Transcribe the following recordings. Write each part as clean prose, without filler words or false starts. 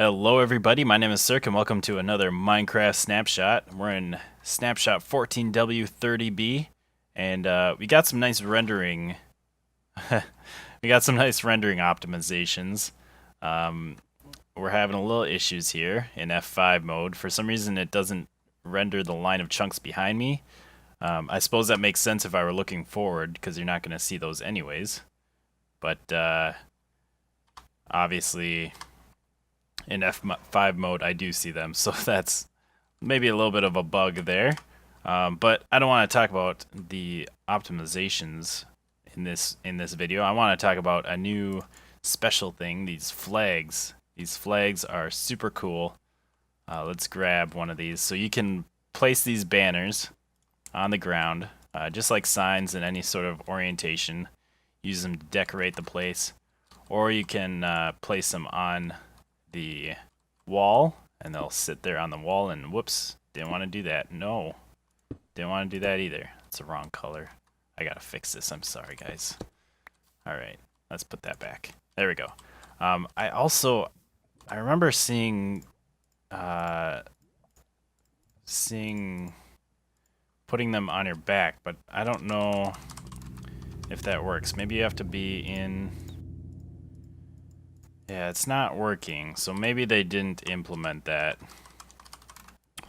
Hello everybody, my name is Cirque and welcome to another Minecraft Snapshot. We're in Snapshot 14W30B and we got some nice rendering we got some nice rendering optimizations. We're having a little issues here in F5 mode. For some reason it doesn't render the line of chunks behind me. I suppose that makes sense if I were looking forward because you're not going to see those anyways. But obviously in F5 mode I do see them, so that's maybe a little bit of a bug there. But I don't want to talk about the optimizations in this video. I want to talk about a new special thing, these flags. These flags are super cool. Let's grab one of these. So you can place these banners on the ground, just like signs in any sort of orientation. Use them to decorate the place. Or you can place them on the wall, and they'll sit there on the wall, and whoops, didn't want to do that. No, didn't want to do that either. It's the wrong color. I gotta fix this. I'm sorry, guys. Alright, let's put that back. There we go. I remember seeing putting them on your back, but I don't know if that works. Maybe you have to be in... Yeah, it's not working, so maybe they didn't implement that.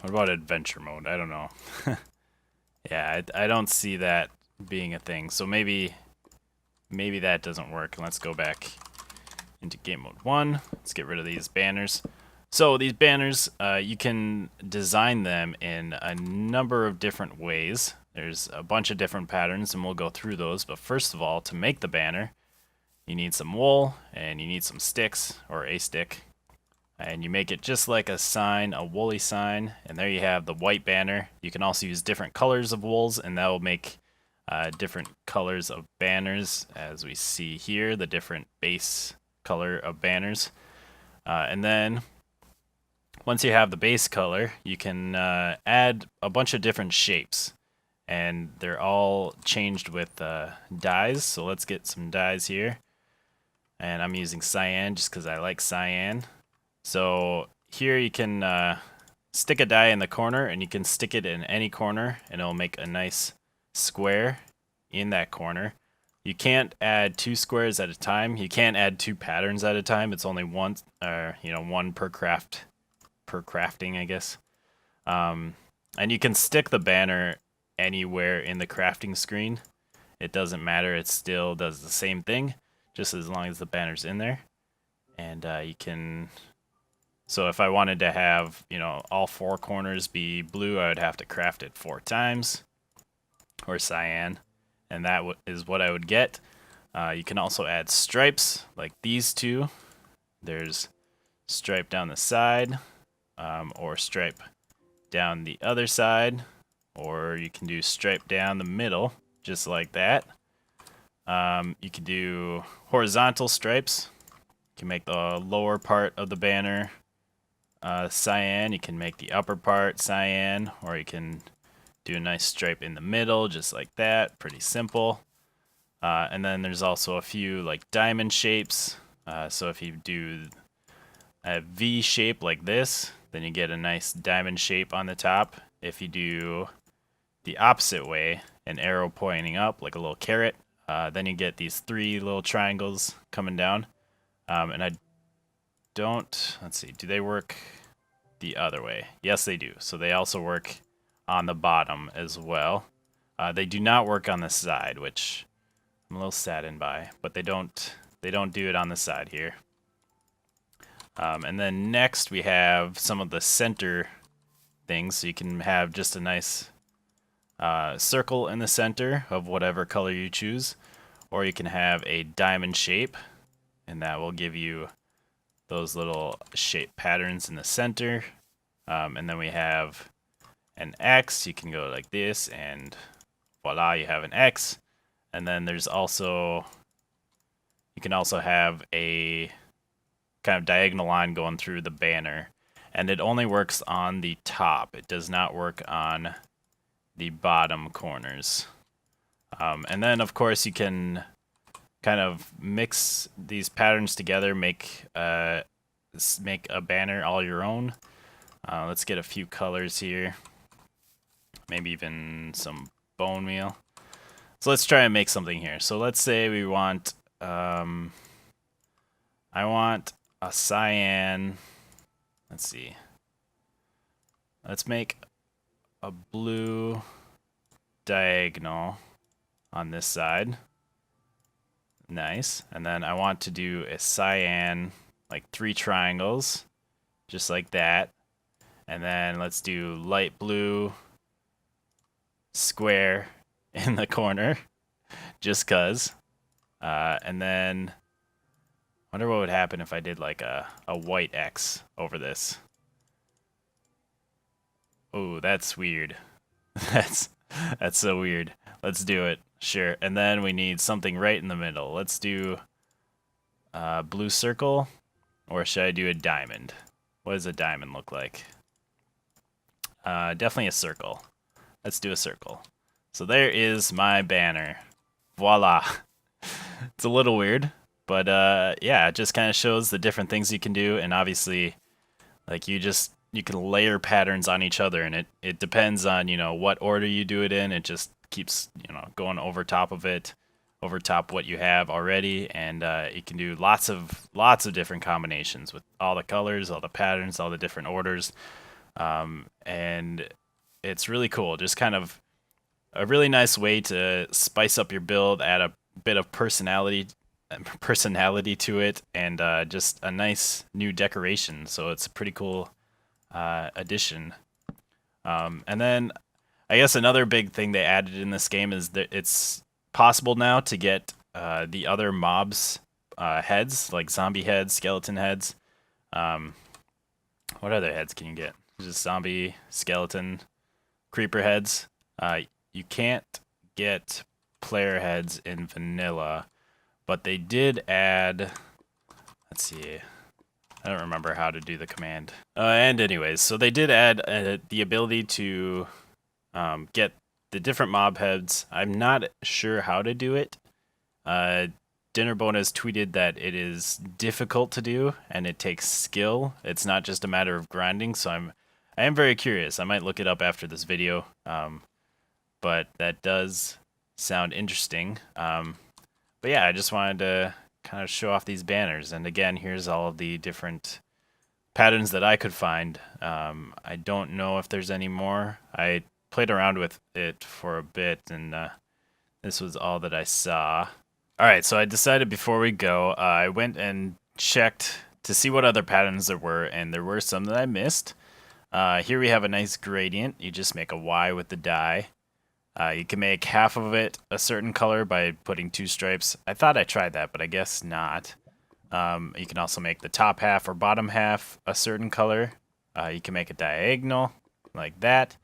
What about adventure mode? I don't know. Yeah, I don't see that being a thing, so maybe that doesn't work. Let's go back into game mode 1. Let's get rid of these banners. So these banners, you can design them in a number of different ways. There's a bunch of different patterns, and we'll go through those, but first of all, to make the banner, you need some wool, and you need some sticks, or a stick. And you make it just like a sign, a woolly sign, and there you have the white banner. You can also use different colors of wools, and that will make different colors of banners, as we see here, the different base color of banners. And then, once you have the base color, you can add a bunch of different shapes. And they're all changed with dyes, so let's get some dyes here. And I'm using cyan just because I like cyan. So here you can stick a dye in the corner, and you can stick it in any corner, and it'll make a nice square in that corner. You can't add 2 squares at a time. You can't add 2 patterns at a time. It's only one, one per crafting, I guess. And you can stick the banner anywhere in the crafting screen. It doesn't matter. It still does the same thing, just as long as the banner's in there. And you can... So if I wanted to have, all 4 corners be blue, I would have to craft it 4 times. Or cyan. And that is what I would get. You can also add stripes, like these two. There's stripe down the side, or stripe down the other side. Or you can do stripe down the middle, just like that. You can do horizontal stripes. You can make the lower part of the banner cyan. You can make the upper part cyan, or you can do a nice stripe in the middle, just like that. Pretty simple. And then there's also a few like diamond shapes. So if you do a V shape like this, then you get a nice diamond shape on the top. If you do the opposite way, an arrow pointing up like a little carrot, then you get these 3 little triangles coming down. And I don't, let's see, do they work the other way? Yes, they do. So they also work on the bottom as well. They do not work on the side, which I'm a little saddened by, but they don't do it on the side here. And then next we have some of the center things, so you can have just a nice circle in the center of whatever color you choose, or you can have a diamond shape, and that will give you those little shape patterns in the center. And then we have an X. You can go like this, and voila, you have an X. And then there's also, you can also have a kind of diagonal line going through the banner, and it only works on the top. It does not work on the bottom corners. And then of course you can kind of mix these patterns together, make make a banner all your own. Let's get a few colors here. Maybe even some bone meal. So let's try and make something here. So let's say we want, I want a cyan. Let's see. Let's make a blue diagonal on this side. Nice. And then I want to do a cyan, like 3 triangles, just like that. And then let's do light blue square in the corner, just cuz. And then I wonder what would happen if I did like a white X over this. Oh, that's weird. that's so weird. Let's do it. Sure. And then we need something right in the middle. Let's do blue circle, or should I do a diamond? What does a diamond look like? Definitely a circle. Let's do a circle. So there is my banner. Voila. It's a little weird, but yeah, it just kind of shows the different things you can do, and obviously, like you can layer patterns on each other, and it depends on, you know, what order you do it in. It just keeps, you know, going over top of it, over top what you have already, and you can do lots of different combinations with all the colors, all the patterns, all the different orders, and it's really cool. Just kind of a really nice way to spice up your build, add a bit of personality to it, and just a nice new decoration. So it's a pretty cool addition. And then I guess another big thing they added in this game is that it's possible now to get the other mobs' heads, like zombie heads, skeleton heads. What other heads can you get? Just zombie, skeleton, creeper heads. You can't get player heads in vanilla, but they did add, let's see, I don't remember how to do the command. And anyways, so they did add the ability to get the different mob heads. I'm not sure how to do it. Dinnerbone has tweeted that it is difficult to do and it takes skill. It's not just a matter of grinding, so I am very curious. I might look it up after this video, but that does sound interesting. But yeah, I just wanted to kind of show off these banners, and again, here's all of the different patterns that I could find. I don't know if there's any more. I played around with it for a bit, and this was all that I saw. Alright, so I decided before we go, I went and checked to see what other patterns there were, and there were some that I missed. Here we have a nice gradient. You just make a Y with the die. You can make half of it a certain color by putting 2 stripes. I thought I tried that, but I guess not. You can also make the top half or bottom half a certain color. You can make a diagonal like that.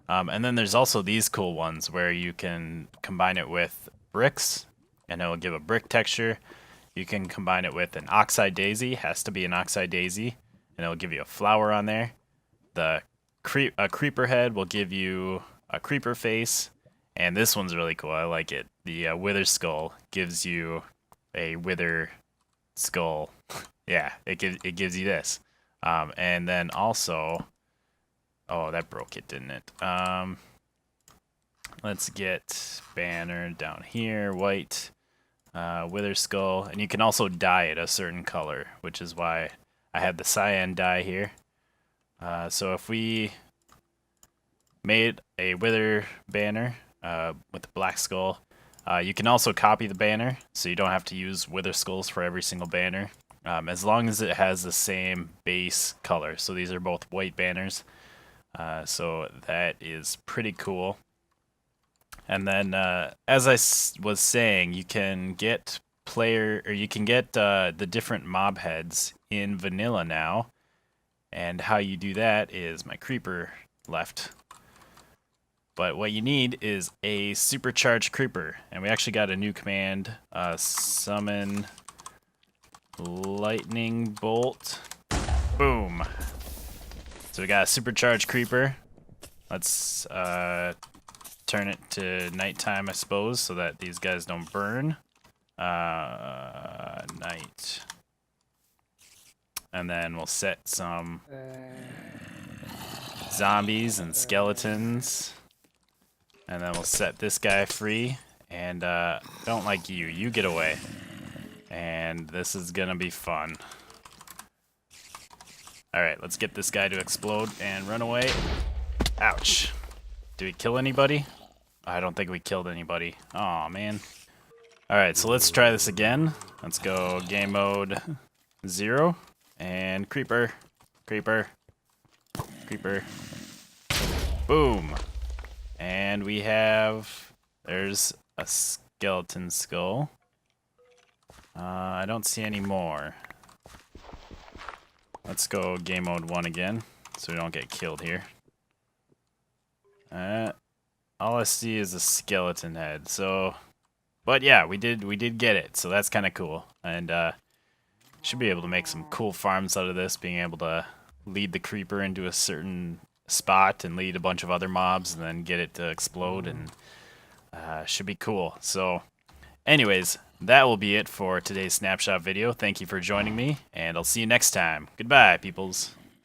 And then there's also these cool ones where you can combine it with bricks, and it will give a brick texture. You can combine it with an oxide daisy. Has to be an oxide daisy, and it will give you a flower on there. The creeper head will give you a creeper face. And this one's really cool. I like it. The wither skull gives you a wither skull. Yeah, it gives you this. And then also, oh, that broke it, didn't it? Let's get banner down here, white, wither skull, and you can also dye it a certain color, which is why I have the cyan dye here. So if we made a wither banner with the black skull, you can also copy the banner, so you don't have to use wither skulls for every single banner, as long as it has the same base color. So these are both white banners, so that is pretty cool. And then, as I was saying, you can get the different mob heads in vanilla now, and how you do that is my creeper left. But what you need is a Supercharged Creeper, and we actually got a new command, summon lightning bolt. Boom. So we got a Supercharged Creeper. Let's turn it to nighttime, I suppose, so that these guys don't burn. Night. and then we'll set some zombies and skeletons, and then we'll set this guy free. And don't like you. You get away. And this is gonna be fun. Alright, let's get this guy to explode and run away. Ouch. Did we kill anybody? I don't think we killed anybody. Aw, man. Alright, so let's try this again. Let's go game mode 0. And creeper. Creeper. Creeper. Boom. And we have... There's a skeleton skull. I don't see any more. Let's go game mode 1 again, so we don't get killed here. All I see is a skeleton head. So, but yeah, we did get it. So that's kind of cool, and should be able to make some cool farms out of this. Being able to lead the creeper into a certain spot and lead a bunch of other mobs, and then get it to explode, and should be cool. So, anyways. That will be it for today's Snapshot video. Thank you for joining me, and I'll see you next time. Goodbye, peoples.